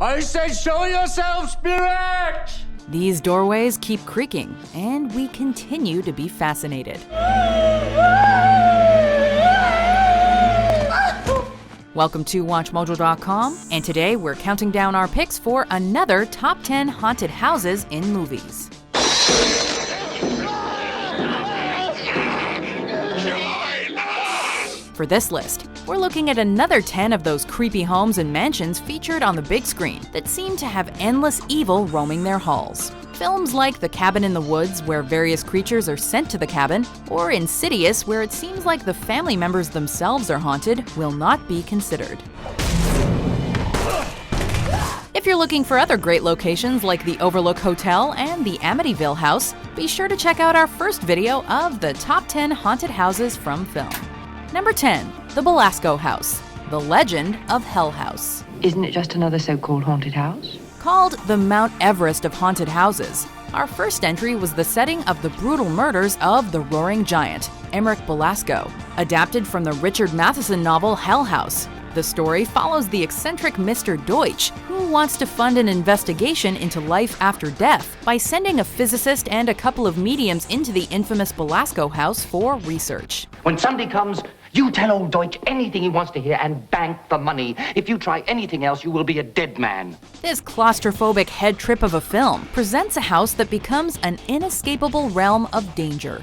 I said show yourself, spirit! These doorways keep creaking, and we continue to be fascinated. Welcome to WatchMojo.com, and today we're counting down our picks for another Top 10 Haunted Houses in Movies. For this list, we're looking at another 10 of those creepy homes and mansions featured on the big screen that seem to have endless evil roaming their halls. Films like The Cabin in the Woods, where various creatures are sent to the cabin, or Insidious, where it seems like the family members themselves are haunted, will not be considered. If you're looking for other great locations like the Overlook Hotel and the Amityville House, be sure to check out our first video of the Top 10 Haunted Houses from film. Number 10. The Belasco House, the Legend of Hell House. Isn't it just another so-called haunted house? Called the Mount Everest of haunted houses, our first entry was the setting of the brutal murders of the Roaring Giant, Emmerich Belasco, adapted from the Richard Matheson novel Hell House. The story follows the eccentric Mr. Deutsch, who wants to fund an investigation into life after death by sending a physicist and a couple of mediums into the infamous Belasco house for research. When somebody comes, you tell old Deutsch anything he wants to hear and bank the money. If you try anything else, you will be a dead man. This claustrophobic head trip of a film presents a house that becomes an inescapable realm of danger.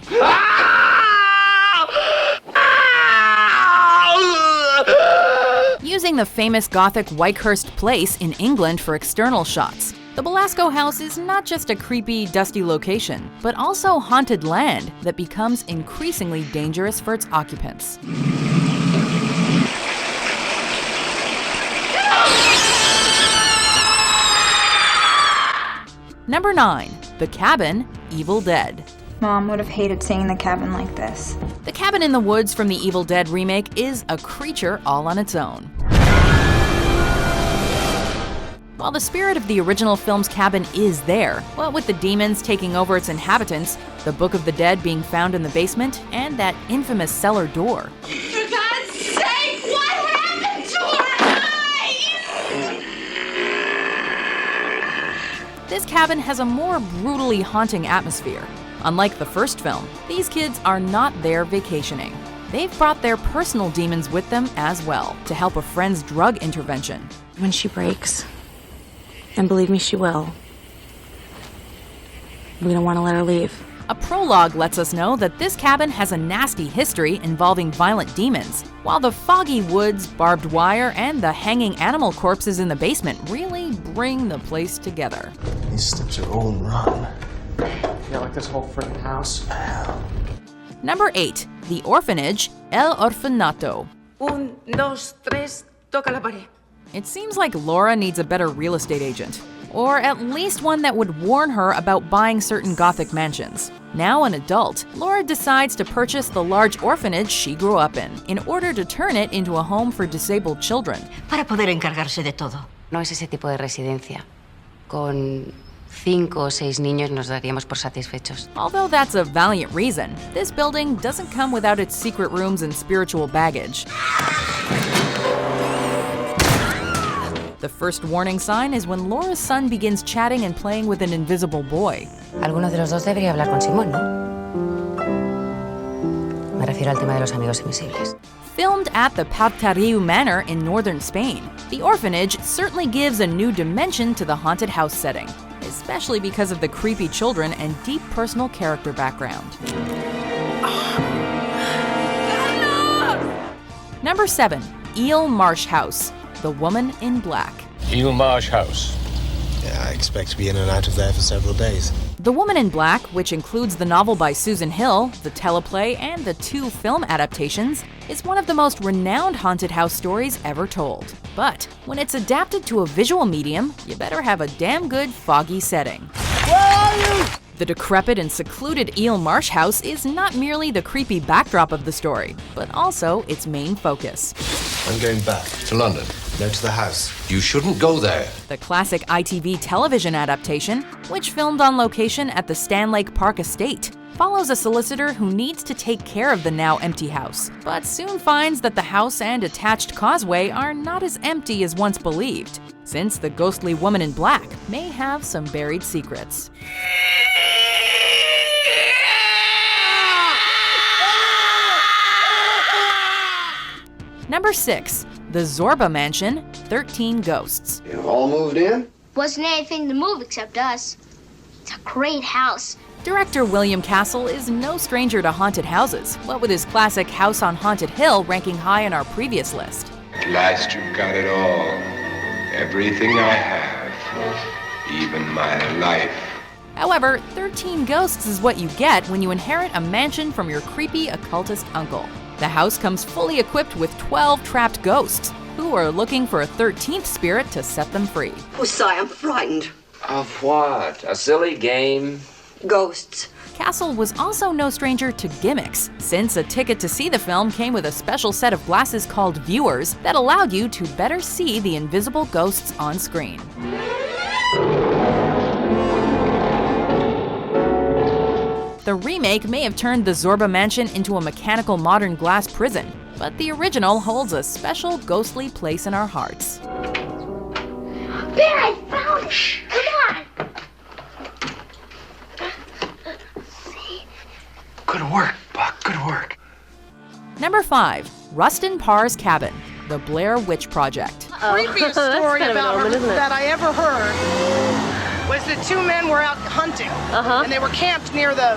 Using the famous Gothic Whitehurst Place in England for external shots, the Belasco house is not just a creepy, dusty location, but also haunted land that becomes increasingly dangerous for its occupants. Number 9. The Cabin, Evil Dead. Mom would have hated seeing the cabin like this. The Cabin in the Woods from the Evil Dead remake is a creature all on its own. While the spirit of the original film's cabin is there, what with the demons taking over its inhabitants, the Book of the Dead being found in the basement, and that infamous cellar door. For God's sake, what happened to her eyes? This cabin has a more brutally haunting atmosphere. Unlike the first film, these kids are not there vacationing. They've brought their personal demons with them as well to help a friend's drug intervention. When she breaks, and believe me, she will, we don't want to let her leave. A prologue lets us know that this cabin has a nasty history involving violent demons, while the foggy woods, barbed wire, and the hanging animal corpses in the basement really bring the place together. These steps are all wrong. Yeah, like this whole freaking house. Number 8. The Orphanage, El Orfanato. 1, 2, 3, toca la pared. It seems like Laura needs a better real estate agent, or at least one that would warn her about buying certain Gothic mansions. Now an adult, Laura decides to purchase the large orphanage she grew up in order to turn it into a home for disabled children. Para poder encargarse de todo. No es ese tipo de residencia. Con 5 o 6 niños nos daríamos por satisfechos. Although that's a valiant reason, this building doesn't come without its secret rooms and spiritual baggage. The first warning sign is when Laura's son begins chatting and playing with an invisible boy. Alguno de los dos debería hablar con Simón, ¿no? Me refiero al tema de los amigos invisibles. Filmed at the Partariu Manor in northern Spain, the orphanage certainly gives a new dimension to the haunted house setting, especially because of the creepy children and deep personal character background. Number 7. Eel Marsh House, The Woman in Black. Eel Marsh House. Yeah, I expect to be in and out of there for several days. The Woman in Black, which includes the novel by Susan Hill, the teleplay, and the 2 film adaptations, is one of the most renowned haunted house stories ever told. But when it's adapted to a visual medium, you better have a damn good foggy setting. Where are you? The decrepit and secluded Eel Marsh House is not merely the creepy backdrop of the story, but also its main focus. I'm going back. To London. No, to the house. You shouldn't go there. The classic ITV television adaptation, which filmed on location at the Stanlake Park estate, follows a solicitor who needs to take care of the now empty house, but soon finds that the house and attached causeway are not as empty as once believed. since the ghostly woman in black may have some buried secrets. Number 6. The Zorba Mansion, 13 Ghosts. You all moved in? Wasn't anything to move except us. It's a great house. Director William Castle is no stranger to haunted houses, what with his classic House on Haunted Hill ranking high on our previous list. At last you've got it all. Everything I have. Even my life. However, 13 Ghosts is what you get when you inherit a mansion from your creepy occultist uncle. The house comes fully equipped with 12 trapped ghosts, who are looking for a 13th spirit to set them free. Oh, Si, I'm frightened. Of what? A silly game? Ghosts. Castle was also no stranger to gimmicks, since a ticket to see the film came with a special set of glasses called viewers that allowed you to better see the invisible ghosts on screen. The remake may have turned the Zorba Mansion into a mechanical modern glass prison, but the original holds a special ghostly place in our hearts. Bear, I found it! Come on! Good work, Buck. Good work. Number 5. Rustin Parr's Cabin, the Blair Witch Project. Creepiest story about her that I ever heard was that two men were out hunting, and they were camped near the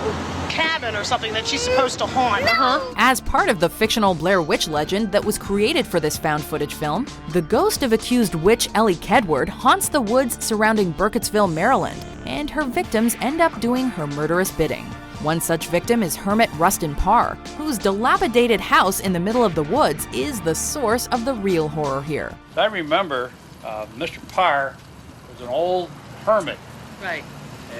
cabin or something that she's supposed to haunt. As part of the fictional Blair Witch legend that was created for this found footage film, the ghost of accused witch Ellie Kedward haunts the woods surrounding Burkittsville, Maryland, and her victims end up doing her murderous bidding. One such victim is hermit Rustin Parr, whose dilapidated house in the middle of the woods is the source of the real horror here. I remember Mr. Parr was an old hermit. Right.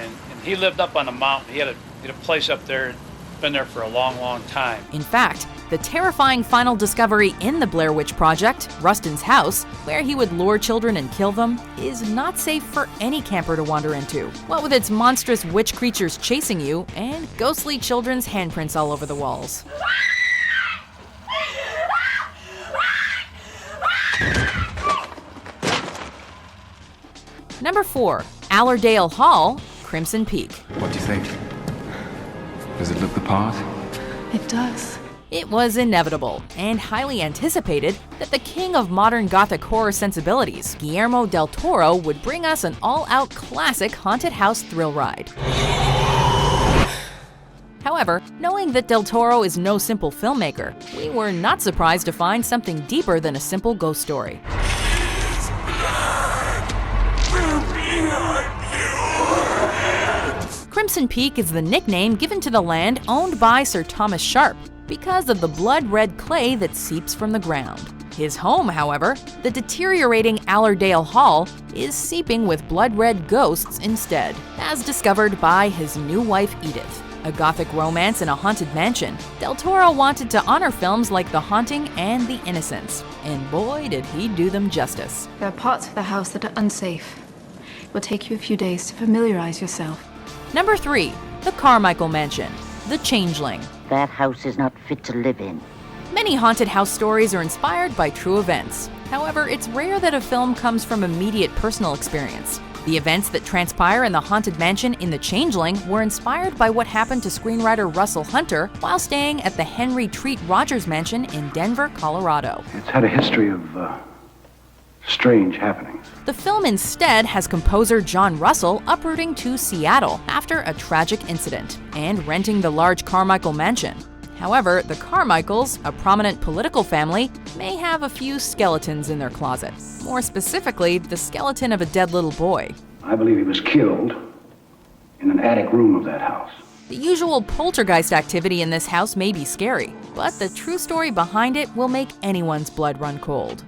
And he lived up on the mountain. He had a place up there, been there for a long, long time. In fact, the terrifying final discovery in the Blair Witch Project, Rustin's house, where he would lure children and kill them, is not safe for any camper to wander into. What with its monstrous witch creatures chasing you and ghostly children's handprints all over the walls. Number 4. Allerdale Hall, Crimson Peak. What do you think? Does it look the part? It does. It was inevitable and highly anticipated that the king of modern Gothic horror sensibilities, Guillermo del Toro, would bring us an all-out classic haunted house thrill ride. However, knowing that del Toro is no simple filmmaker, we were not surprised to find something deeper than a simple ghost story. Crimson Peak is the nickname given to the land owned by Sir Thomas Sharp because of the blood-red clay that seeps from the ground. His home, however, the deteriorating Allerdale Hall, is seeping with blood-red ghosts instead, as discovered by his new wife Edith. A gothic romance in a haunted mansion, del Toro wanted to honor films like The Haunting and The Innocents, and boy did he do them justice. There are parts of the house that are unsafe. It will take you a few days to familiarize yourself. Number 3. The Carmichael Mansion, The Changeling. That house is not fit to live in. Many haunted house stories are inspired by true events. However, it's rare that a film comes from immediate personal experience. The events that transpire in the haunted mansion in The Changeling were inspired by what happened to screenwriter Russell Hunter while staying at the Henry Treat Rogers Mansion in Denver, Colorado. It's had a history of strange happenings. The film instead has composer John Russell uprooting to Seattle after a tragic incident and renting the large Carmichael Mansion. However, the Carmichaels, a prominent political family, may have a few skeletons in their closet. More specifically, the skeleton of a dead little boy. I believe he was killed in an attic room of that house. The usual poltergeist activity in this house may be scary, but the true story behind it will make anyone's blood run cold.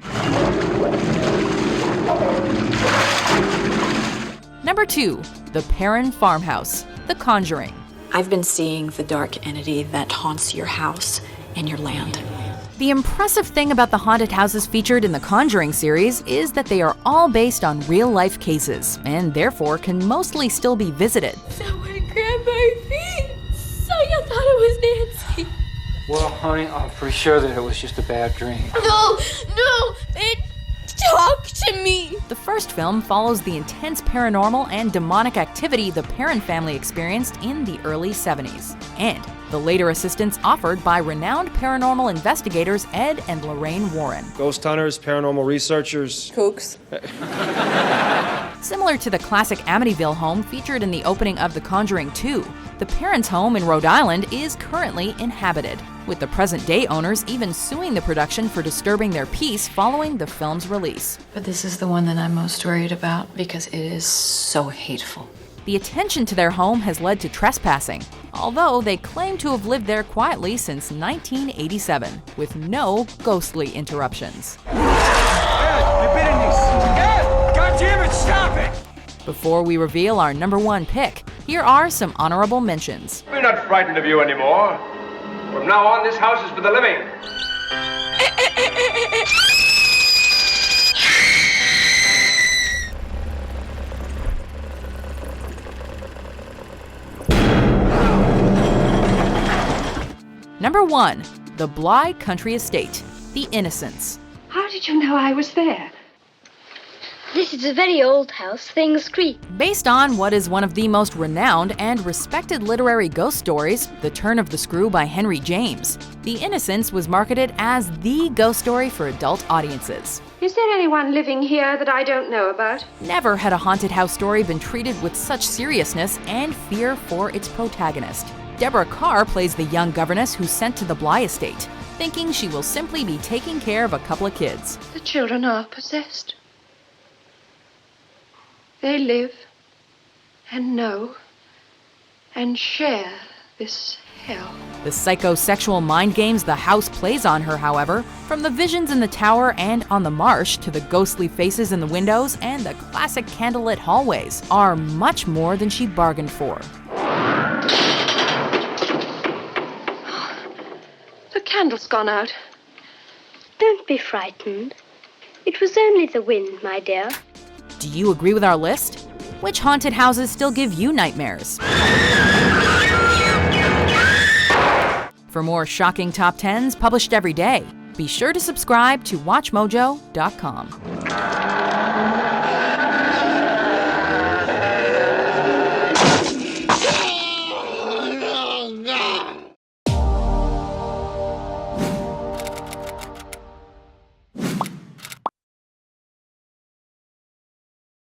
Number 2. The Perrin Farmhouse, The Conjuring. I've been seeing the dark entity that haunts your house and your land. The impressive thing about the haunted houses featured in the Conjuring series is that they are all based on real-life cases, and therefore can mostly still be visited. Someone grabbed my feet. I thought it was Nancy. Well, honey, I'm pretty sure that it was just a bad dream. No, it talked to me. The first film follows the intense paranormal and demonic activity the Parr family experienced in the early 70s, and the later assistance offered by renowned paranormal investigators Ed and Lorraine Warren. Ghost hunters, paranormal researchers. Kooks. Similar to the classic Amityville home featured in the opening of The Conjuring 2, the Parr's home in Rhode Island is currently inhabited, with the present-day owners even suing the production for disturbing their peace following the film's release. But this is the one that I'm most worried about because it is so hateful. The attention to their home has led to trespassing, although they claim to have lived there quietly since 1987, with no ghostly interruptions. God damn it, stop it! Before we reveal our number one pick, here are some honorable mentions. We're not frightened of you anymore. From now on, this house is for the living. Number 1. The Bly Country Estate, The Innocents. How did you know I was there? This is a very old house. Things creak. Based on what is one of the most renowned and respected literary ghost stories, The Turn of the Screw by Henry James, The Innocents was marketed as the ghost story for adult audiences. Is there anyone living here that I don't know about? Never had a haunted house story been treated with such seriousness and fear for its protagonist. Deborah Carr plays the young governess who's sent to the Bly estate, thinking she will simply be taking care of a couple of kids. The children are possessed. They live and know and share this hell. The psychosexual mind games the house plays on her, however, from the visions in the tower and on the marsh to the ghostly faces in the windows and the classic candlelit hallways, are much more than she bargained for. The candle's gone out. Don't be frightened. It was only the wind, my dear. Do you agree with our list? Which haunted houses still give you nightmares? For more shocking top 10s published every day, be sure to subscribe to WatchMojo.com.